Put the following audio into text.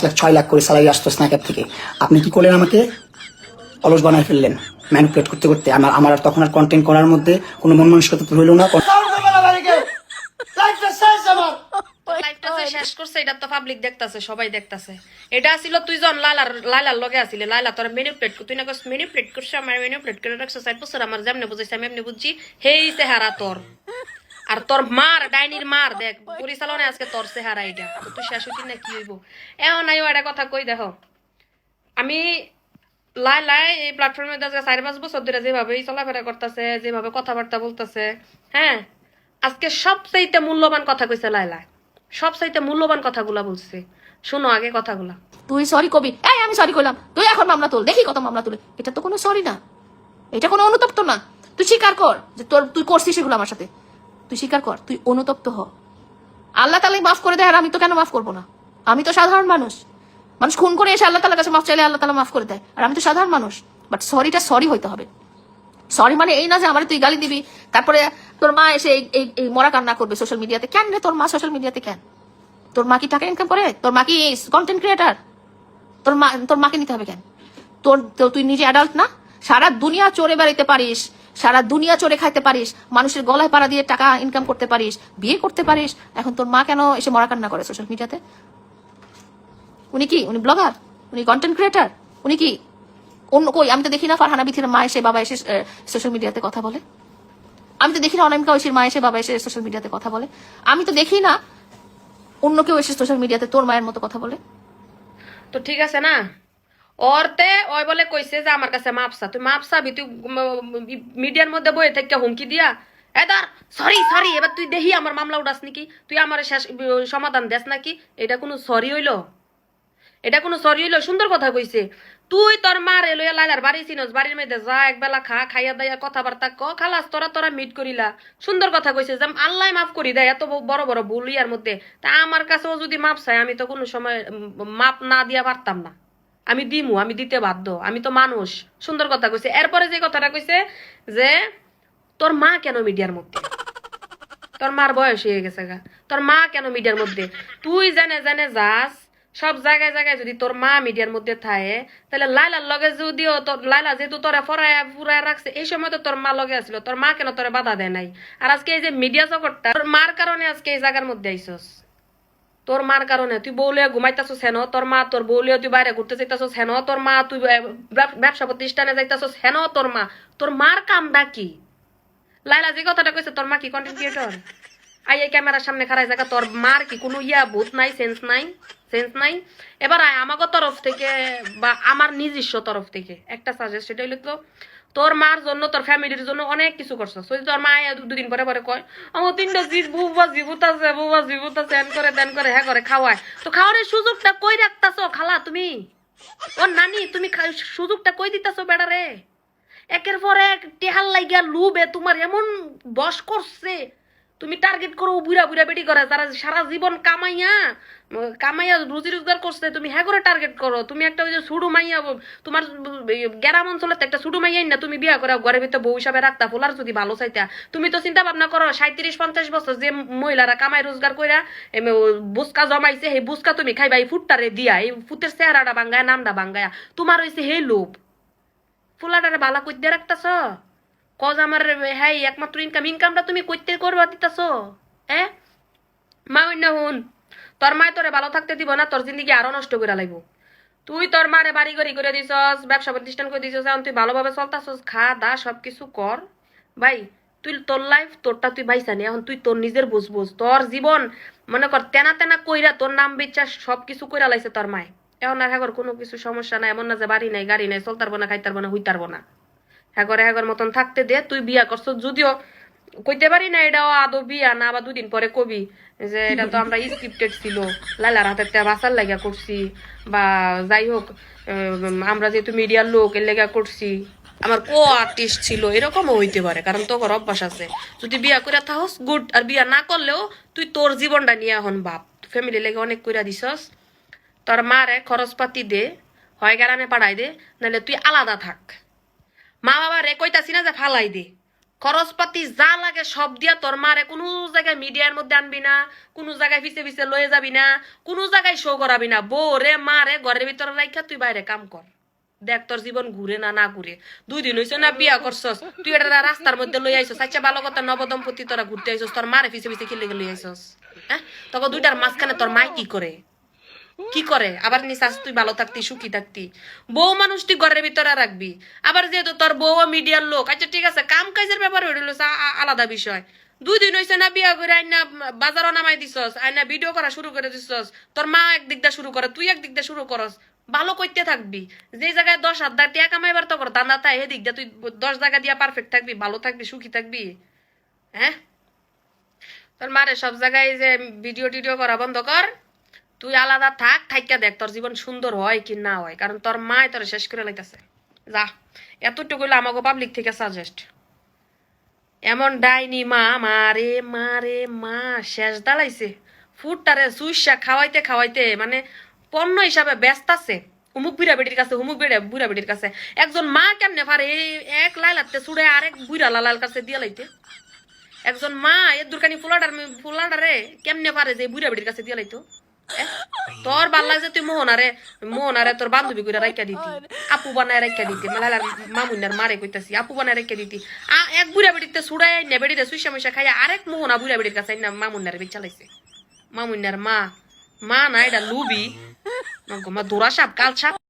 6 লাখ করে স্যালারি আসতো স্ন্যাকের থেকে। আপনি কি করলেন? আমাকে অলস বানায় ফেললেন ম্যানিপুলেট করতে করতে। আমার আর তখন আর কন্টেন্ট করার মধ্যে কোনো মন মানসিকতা রইল না। শেষ করছে, এটা তো পাবলিক দেখতাছে, সবাই দেখতাছে। এটা ছিল তুই যখন লাইলার লগে আসিলি, লাইলা তোর ম্যানিপুলেট তুই না ম্যানিপুলেট করছিস, আমার ম্যানিপুলেট করে রাখছিস 4 বছর। আমার যেমনে বুঝাইছি আমি এমনি বুঝছি। হেই চেহারা তোর, আর তোর মার ডাইনির মার দেখ পরিচালনা আজকে তোর চেহারা। এটা তুই শেষ হইতি না কি হইব এখন? নাই একটা কথা কই দেখো, আমি লাই এই প্ল্যাটফর্মে 4-5 বছর ধরে যেভাবে চলাফেরা করতেছে, যেভাবে কথাবার্তা বলতেছে, হ্যাঁ, আজকে সবচাইতে মূল্যবান কথা কইছে লাইলা, সবচাইতে মূল্যবান কথাগুলা বলছে। শোনো আগে কথাগুলা। তুই সরি কবি, এই আমি সরি করলাম, তুই এখন মামলা তোল, দেখি কত মামলা তুলে। এটা তো কোনো সরি না, এটা কোনো অনুতপ্ত না। তুই স্বীকার কর যে তুই করছিস সেগুলো আমার সাথে, তুই স্বীকার কর, তুই অনুতপ্ত হ। আল্লাহ তাআলাই মাফ করে দেয়, আর আমি তো কেন মাফ করবো না? আমি তো সাধারণ মানুষ, মানুষ খুন করে এসে আল্লাহ তাআলার কাছে মাফ চাইলে আল্লাহ তাআলা মাফ করে দেয়, আর আমি তো সাধারণ মানুষ। বাট সরিটা সরি হইতে হবে। সরি মানে এই না যে আমার তুই গালি দিবি তারপরে তোর মা এসে এই মরা কান্না করবে সোশ্যাল মিডিয়াতে। কেন রে তোর মা সোশ্যাল মিডিয়াতে কেন? তোর মা কি টাকা ইনকাম করে? তোর মা কি কন্টেন্ট ক্রিয়েটার? তোর মাকে নিতে হবে কেন? তুই নিজে অ্যাডাল্ট না? সারা দুনিয়া চড়ে বেড়াইতে পারিস, সারা দুনিয়া চড়ে খাইতে পারিস, মানুষের গলায় পাড়া দিয়ে টাকা ইনকাম করতে পারিস, বিয়ে করতে পারিস। এখন তোর মা কেন এসে মরা কান্না করে সোশ্যাল মিডিয়াতে? উনি কি, উনি ব্লগার? উনি কন্টেন্ট ক্রিয়েটার? উনি কি অন্য কই? আমি তো দেখি না ফারহানা বিথির মা এসে বাবা এসে সোশ্যাল মিডিয়াতে কথা বলে। আমি তো দেখি না অনামিকা ঐশীর মা এসে বাবা এসে সোশ্যাল মিডিয়াতে কথা বলে। আমি তো দেখি না অন্য কেউ এসে সোশ্যাল মিডিয়াতে তোর মায়ের মতো কথা বলে। তো ঠিক আছে না, ওরতে ওই বলে কইছে যে আমার কাছে মাপসা, তুই মাপসাবি, তুই মিডিয়ার মধ্যে বইয়ে থেকে হুমকি দিয়া এদার সরি সরি, এবার তুই দেখি আমার মামলা উঠাস নাকি, তুই আমার শেষ সমাধান দেস নাকি? এটা কোনো সরি হইলো? এটা কোনো সরি হইলো? সুন্দর কথা কইছে। তুই তোর মার লইয়া লাইলার বাড়ি চিনস, বাড়ির মধ্যে যা একবেলা খা, খাইয়া দাইয়া কথাবার্তা খালাস, তোরা মিট করিলা। সুন্দর কথা কইছে যে আল্লাহ মাফ করি দেয় এত বড় বড় ভুল ইয়ার মধ্যে। তা আমার কাছেও যদি মাপ চাই, আমি তো কোনো সময় মাপ না দিয়া পারতাম না। আমি দিমু, আমি দিতে বাধ্য, আমি তো মানুষ। সুন্দর কথা কইছে। এরপরে যে কথাটা কইছে যে তোর মা কেন মিডিয়ার মধ্যে? তোর মার বয়স হয়ে গেছে গা, তোর মা কেন মিডিয়ার মধ্যে? তুই জানে জানে যাস সব জায়গায় জায়গায়, যদি তোর মা মিডিয়ার মধ্যে থাকে, তাহলে লাইলার লগে যদিও তোর লাইলা যেহেতু তোরা ফুরায় রাখছে, এই সময় তো তোর মা লগে আসছিল, তোর মা কেন তোরা বাধা দেয় নাই? আর আজকে এই যে মিডিয়া জগৎটা, তোর মার কারণে আজকে এই জায়গার মধ্যে আইসস। তোর মার কারণে তুই বউলিয়া ঘুমাইতাছস হেন, তোর মা তোর বউলিয়া তুই বাইরে ঘুরতে যাইতাছস হেন, তোর মা তুই ব্যবসা প্রতিষ্ঠানে যাইতাছস হেন, তোর মার কামটা কি? লাইলা যে কথাটা কইছে, তোর মা কি কন্টেন্ট ক্রিয়েটর? আই এই ক্যামেরার সামনে খাড়াই জায়গা, তোর মার কি কোনো ভূত নাই, সেন্স নাই? এবার আমাকে তরফ থেকে বা আমার নিজস্ব তরফ থেকে একটা সাজেস্ট, সেটা হইলো তো তোর মার জন্য, তোর ফ্যামিলির জন্য অনেক কিছু করছো। যদি তোর মা দুদিন পরে পরে কয় আমার 3টা বুবা জীবুত আছে এন করে দেন করে হ্যাঁ করে খাওয়ায়, তো খাওয়ানোর সুযোগটা কই রাখতাছো খালা তুমি? ও নানি তুমি সুযোগটা কই দিতাছো বেড়ারে? একের পর এক টেহাল লাগিয়া লুবে তোমার এমন বশ করছে, তুমি টার্গেট করো বুড়া বুড়া বেটি করে যারা সারা জীবন কামাইয়া রুজি রোজগার করছে, তুমি হ্যাঁ করে টার্গেট করো। তুমি একটা ওই যে সুডু মাইয়া, তোমার গ্রাম অঞ্চলে একটা সুডু মাইয়াই না, তুমি বিয়া করে ঘরের ভিতরে বউ হিসাবে রাখতা ফোলার যদি ভালো চাইতা। তুমি তো চিন্তা ভাবনা করো 37-50 বছর যে মহিলারা কামাই রোজগার কইরা বুসকা জমাইছে, সেই বুসকা তুমি খাইবা এই ফুটটারে দিয়া, এই ফুটের চেহারাটা বাঙ্গায় নামটা বাঙ্গায়া, তোমার হয়েছে হে লোভ। ফুলাটারে বালা কইতে রাখতাছ, কজ আমার হ্যাঁ একমাত্র ইনকামটা তুমি কইতে করবা দিতাছ। মা অন্য হুন, তোর মায় তোরে ভালো থাকতে দিব না, তোর জিন্দিগি আরো নষ্ট করে লাগব। তুই তোর মারে বাড়ি গাড়ি করে দিছস, ব্যবসা প্রতিষ্ঠান করে দিছস, এখন তুই ভালোভাবে চলতাছস, খা দা সবকিছু কর ভাই। তুই তোর লাইফ তোরটা তুই ভাইসানি, এখন তুই তোর নিজের বুঝ তোর জীবন মনে কর তেনা তেনা কইরা তোর নাম বিচার সবকিছু কইরা লাইছে তোর মায়। এখন আর হ্যাঁ কোনো কিছু সমস্যা নাই, এমন না যে বাড়ি নাই গাড়ি নাই, চলতারবো না খাইতারবো না হইতারবো না, হ্যাগর মতন থাকতে দে। তুই বিয়া করছ, যদিও কইতে পারি না এটাও আদৌ বিয়া না, বা 2 দিন পরে কবি যে এটা তো আমরা স্ক্রিপ্টেড ছিল, লাইলার হাতের তে বাঁচার লাগা করছি, বা যাই হোক আমরা যেহেতু মিডিয়ার লোক এর লেগা করছি, আমার কো আর্টিস্ট ছিল, এরকমও হইতে পারে, কারণ তোর অভ্যাস আছে। যদি বিয়া করে থাকস গুড, আর বিয়া না করলেও তুই তোর জীবনটা নিয়ে এখন বাপ ফ্যামিলি লেগে অনেক কইরা দিছস। তোর মারে খরচপাতি দে, হয় গ্রামে পাঠাই দে, নাহলে তুই আলাদা থাক। মা বাবা রে কইতাছি না যে ফালাই দে, খরচপাতি যা লাগে সব দিয়া তোর মারে কোনো জায়গায় মিডিয়ার মধ্যে আনবি না, কোনো জায়গায় পিছে পিছে লয়ে যাবি না, কোনো জায়গায় শো করাবি না। বউ রে মারে ঘরের ভিতরে রাখা তুই বাইরে কাম কর, দেখ তোর জীবন ঘুরে না না ঘুরে। 2 দিন হইছে না বিয়া করছস, তুই এটা রাস্তার মধ্যে লই আইছস। আচ্ছা ভালো কথা, নবদম্পতি তোরা ঘুরতে আইছস, তোর মারে পিছে পিছে খেলে লই আইছস। হ্যাঁ, তখন দুইটার মাঝখানে তোর মাই কি করে কি করে? আবার নিশ্বাস তুই ভালো থাকতি সুখী থাকতি। বউ মানুষ তুই ঘরের ভিতরে রাখবি, আবার যেহেতু তোর বউ মিডিয়ার লোক। আচ্ছা ঠিক আছে, কাম কাজের ব্যাপার হইল আলাদা বিষয়। 2 দিন হইছে না বিয়া করে আইনা বাজারও নামাই দিছস, আইনা ভিডিও করা শুরু করে দিছস। তোর মা একদিক দা শুরু করে, তুই একদিক দা শুরু করস। ভালো করতে থাকবি, যে জায়গায় 10,000 টাকা কামাইবার তো কর দান্দা তাই এদিক দা তুই 10 জায়গা দিয়া পারফেক্ট থাকবি, ভালো থাকবি, সুখী থাকবি। হ্যাঁ, তোর মারে সব জায়গায় যে ভিডিও টিডিও করা বন্ধ কর, তুই আলাদা থাক, থাইকা দেখ তোর জীবন সুন্দর হয় কি না হয়। কারণ তোর মাই তোর শেষ করে লাইতেছে। যা, এতটুকু হইলো আমাকে পাবলিক থেকে সাজেস্ট। এমন ডাইনি মা, মারে মারে মা শেষ দাঁড়াইছে। ফুটটারে সুইসা খাওয়াইতে খাওয়াইতে মানে পণ্য হিসাবে ব্যস্ত আছে হুমুক বুড়া বেটির কাছে, হুমুক বুড়া বেটির কাছে। একজন মা কেমনে পারে এক লাইলাতে ছুড়ে আরেক বুড়া লালার কাছে দিয়ে লাইতে? একজন মা এর দুর্কানি ফুলাডারে কেমনে পারে যে বুড়া বেটির কাছে দিয়ে লাইতো? তোর ভাল লাগছে তুই মোহনারে তোর বান্ধবী করে রাইকা দিতি, আপু বানায় রাইকা দিতি, মালালার মামুনার মারে কইতাছি আপু বানায় রাইকা দিতি। এক বুড়া বেটিতে ছুড়াই না বেটিতে সুইসা মুইসা খাইয়া আরেক মোহনা বুড়া বেটির কাছে না মামুনারে বেচা লাইছে। মামুনার মা না এটা লুবি, মা দোরা সাপ কাল সাপ।